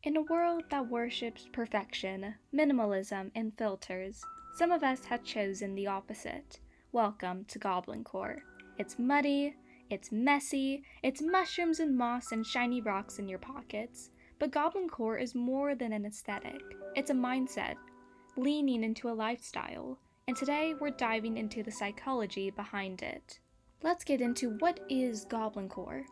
In a world that worships perfection, minimalism, and filters, some of us have chosen the opposite. Welcome to Goblincore. It's muddy, it's messy, it's mushrooms and moss and shiny rocks in your pockets. But Goblincore is more than an aesthetic. It's a mindset, leaning into a lifestyle. And today we're diving into the psychology behind it. Let's get into what is Goblincore.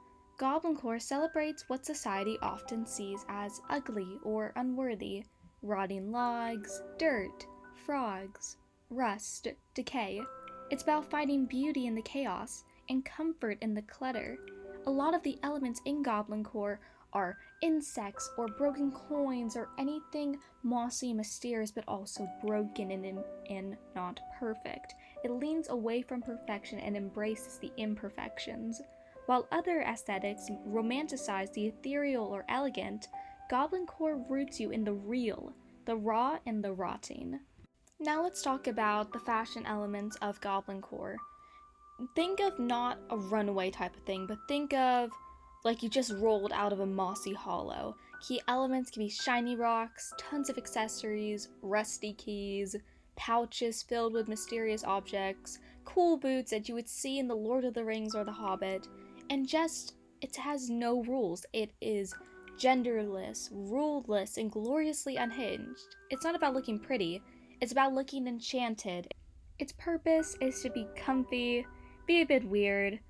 Goblincore celebrates what society often sees as ugly or unworthy: rotting logs, dirt, frogs, rust, decay. It's about finding beauty in the chaos and comfort in the clutter. A lot of the elements in Goblincore are insects or broken coins or anything mossy and mysterious but also broken and not perfect. It leans away from perfection and embraces the imperfections. While other aesthetics romanticize the ethereal or elegant, Goblincore roots you in the real, the raw and the rotting. Now let's talk about the fashion elements of Goblincore. Think of not a runaway type of thing, but think of like you just rolled out of a mossy hollow. Key elements can be shiny rocks, tons of accessories, rusty keys, pouches filled with mysterious objects, cool boots that you would see in The Lord of the Rings or The Hobbit, and just, it has no rules. It is genderless, ruleless, and gloriously unhinged. It's not about looking pretty, it's about looking enchanted. Its purpose is to be comfy, be a bit weird,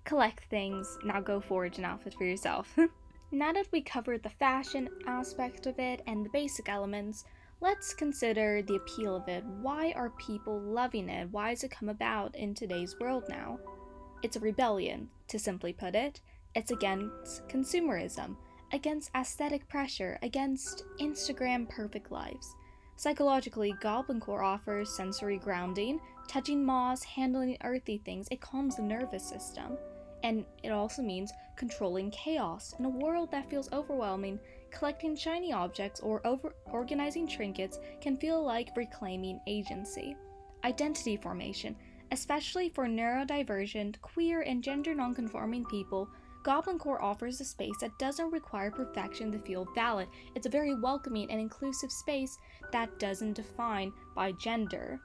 collect things, now go forage an outfit for yourself. Now that we covered the fashion aspect of it and the basic elements, let's consider the appeal of it. Why are people loving it? Why has it come about in today's world now? It's a rebellion, to simply put it. It's against consumerism, against aesthetic pressure, against Instagram perfect lives. Psychologically, Goblincore offers sensory grounding. Touching moss, handling earthy things, it calms the nervous system. And it also means controlling chaos. In a world that feels overwhelming, collecting shiny objects or organizing trinkets can feel like reclaiming agency. Identity formation. Especially for neurodivergent, queer, and gender nonconforming people, Goblincore offers a space that doesn't require perfection to feel valid. It's a very welcoming and inclusive space that doesn't define by gender.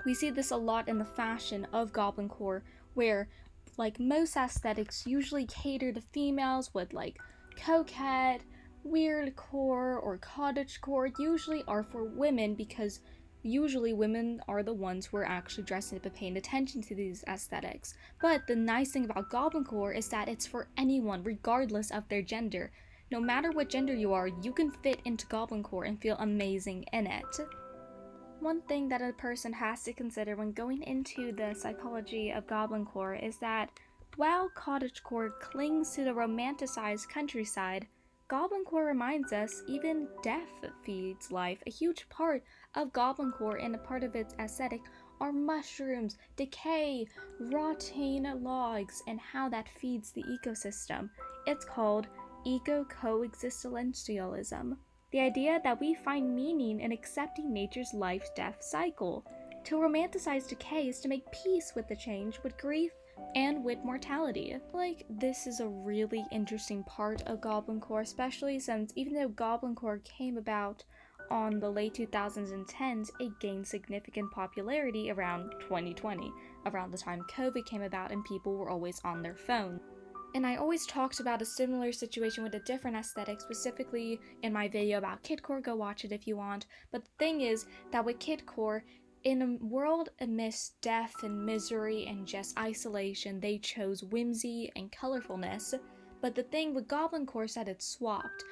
We see this a lot in the fashion of Goblincore, where, like most aesthetics, usually cater to females with like coquette, weird core, or cottagecore, usually are for women because usually women are the ones who are actually dressing up and paying attention to these aesthetics. But the nice thing about Goblincore is that it's for anyone, regardless of their gender. No matter what gender you are, you can fit into Goblincore and feel amazing in it. One thing that a person has to consider when going into the psychology of Goblincore is that while cottagecore clings to the romanticized countryside, Goblincore reminds us even death feeds life. A huge part of Goblincore and a part of its aesthetic are mushrooms, decay, rotting logs, and how that feeds the ecosystem. It's called eco-coexistentialism. The idea that we find meaning in accepting nature's life-death cycle. To romanticize decay is to make peace with the change, with grief, and with mortality. Like, this is a really interesting part of Goblincore, especially since even though Goblincore came about on the late 2000s and 10s, it gained significant popularity around 2020, around the time COVID came about and people were always on their phone. And I always talked about a similar situation with a different aesthetic, specifically in my video about kidcore. Go watch it if you want. But the thing is that with kidcore, in a world amidst death and misery and just isolation, they chose whimsy and colorfulness. But the thing with Goblincore is that it swapped.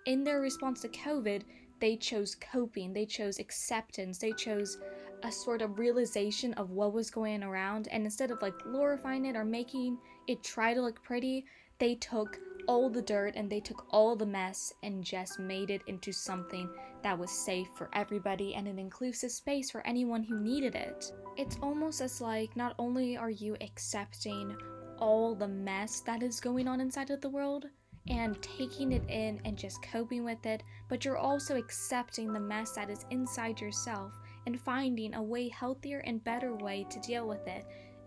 In their response to COVID, they chose coping, they chose acceptance, they chose a sort of realization of what was going around, and instead of like glorifying it or making it try to look pretty, they took all the dirt and they took all the mess and just made it into something that was safe for everybody and an inclusive space for anyone who needed it. It's almost as like not only are you accepting all the mess that is going on inside of the world and taking it in and just coping with it, but you're also accepting the mess that is inside yourself and finding a way healthier and better way to deal with it.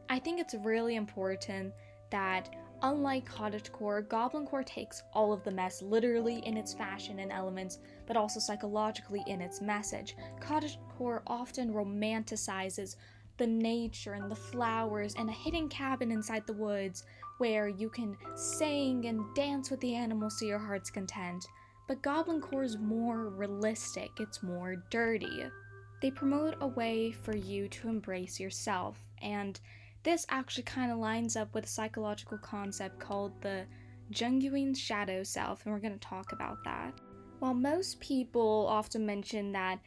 I think it's really important that Unlike cottagecore, Goblincore takes all of the mess literally in its fashion and elements, but also psychologically in its message. Cottagecore often romanticizes the nature and the flowers and a hidden cabin inside the woods where you can sing and dance with the animals to your heart's content. But Goblincore is more realistic, it's more dirty. They promote a way for you to embrace yourself, and this actually kind of lines up with a psychological concept called the genuine shadow self, and we're going to talk about that. While most people often mention that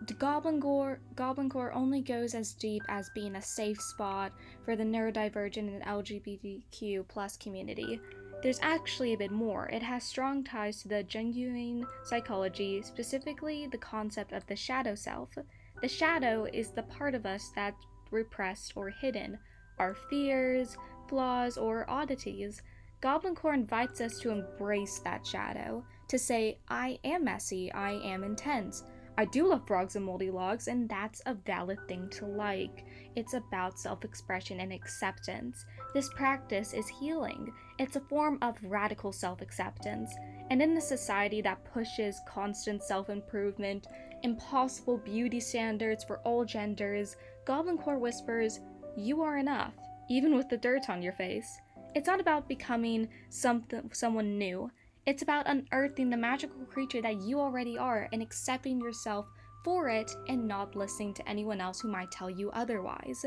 Goblincore only goes as deep as being a safe spot for the neurodivergent and LGBTQ plus community, there's actually a bit more. It has strong ties to the genuine psychology, specifically the concept of the shadow self. The shadow is the part of us that's repressed or hidden, our fears, flaws, or oddities. Goblincore invites us to embrace that shadow, to say, I am messy, I am intense, I do love frogs and moldy logs, and that's a valid thing to like. It's about self-expression and acceptance. This practice is healing. It's a form of radical self-acceptance. And in a society that pushes constant self-improvement, impossible beauty standards for all genders, Goblincore whispers, you are enough, even with the dirt on your face. It's not about becoming someone new. It's about unearthing the magical creature that you already are and accepting yourself for it and not listening to anyone else who might tell you otherwise.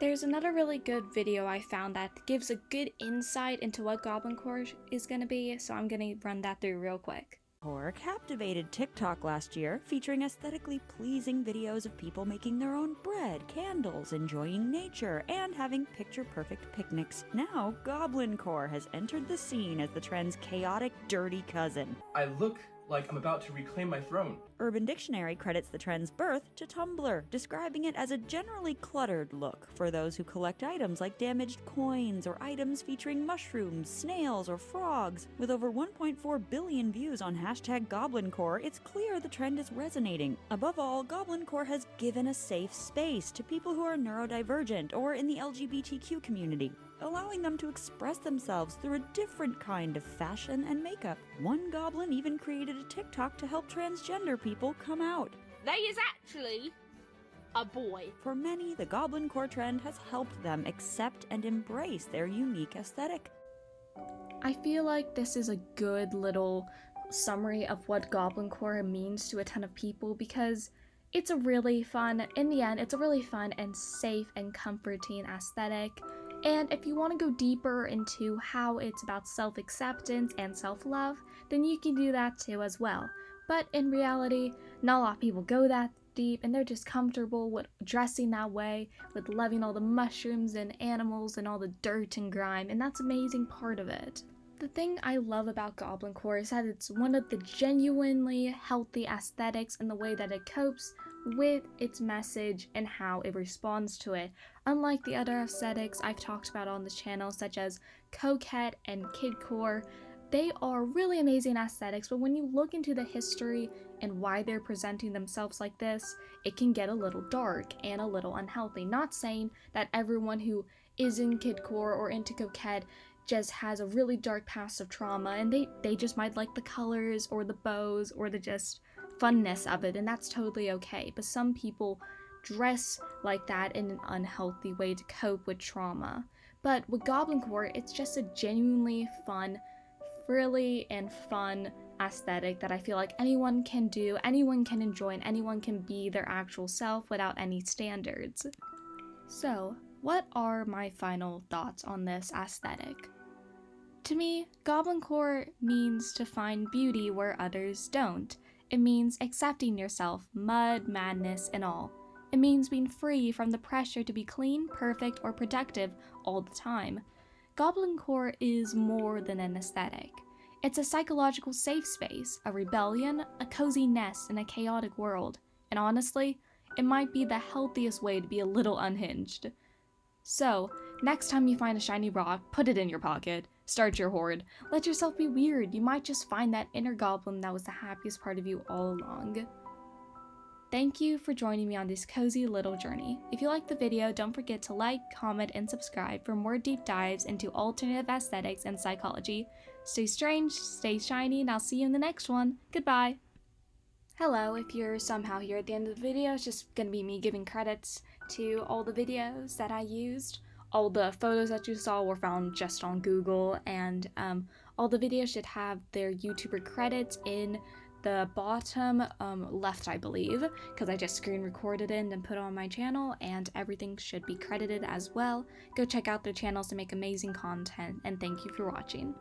There's another really good video I found that gives a good insight into what Goblincore is going to be, so I'm going to run that through real quick. Horror captivated TikTok last year, featuring aesthetically pleasing videos of people making their own bread, candles, enjoying nature, and having picture-perfect picnics. Now, Goblincore has entered the scene as the trend's chaotic, dirty cousin. I look like I'm about to reclaim my throne. Urban Dictionary credits the trend's birth to Tumblr, describing it as a generally cluttered look for those who collect items like damaged coins or items featuring mushrooms, snails, or frogs. With over 1.4 billion views on #Goblincore, it's clear the trend is resonating. Above all, Goblincore has given a safe space to people who are neurodivergent or in the LGBTQ community, allowing them to express themselves through a different kind of fashion and makeup. One goblin even created a TikTok to help transgender people come out. They is actually a boy. For many, the Goblincore trend has helped them accept and embrace their unique aesthetic. I feel like this is a good little summary of what Goblincore means to a ton of people, because it's a really fun, in the end, it's a really fun and safe and comforting aesthetic. And if you want to go deeper into how it's about self-acceptance and self-love, then you can do that too as well. But in reality, not a lot of people go that deep, and they're just comfortable with dressing that way, with loving all the mushrooms and animals and all the dirt and grime, and that's an amazing part of it. The thing I love about Goblincore is that it's one of the genuinely healthy aesthetics in the way that it copes with its message and how it responds to it. Unlike the other aesthetics I've talked about on this channel, such as coquette and kidcore, they are really amazing aesthetics, but when you look into the history and why they're presenting themselves like this, it can get a little dark and a little unhealthy. Not saying that everyone who is in kidcore or into coquette just has a really dark past of trauma, and they just might like the colors or the bows or the just funness of it, and that's totally okay. But some people dress like that in an unhealthy way to cope with trauma. But with Goblincore, it's just a genuinely fun, frilly and fun aesthetic that I feel like anyone can do, anyone can enjoy, and anyone can be their actual self without any standards. So, what are my final thoughts on this aesthetic? To me, Goblincore means to find beauty where others don't. It means accepting yourself, mud, madness, and all. It means being free from the pressure to be clean, perfect, or productive all the time. Goblincore is more than an aesthetic. It's a psychological safe space, a rebellion, a cozy nest in a chaotic world. And honestly, it might be the healthiest way to be a little unhinged. So, next time you find a shiny rock, put it in your pocket. Start your hoard. Let yourself be weird. You might just find that inner goblin that was the happiest part of you all along. Thank you for joining me on this cozy little journey. If you liked the video, don't forget to like, comment, and subscribe for more deep dives into alternative aesthetics and psychology. Stay strange, stay shiny, and I'll see you in the next one. Goodbye! Hello, if you're somehow here at the end of the video, it's just gonna be me giving credits to all the videos that I used. All the photos that you saw were found just on Google, and all the videos should have their YouTuber credits in the bottom left, I believe, because I just screen recorded it and put it on my channel, and everything should be credited as well. Go check out their channels to make amazing content, and thank you for watching.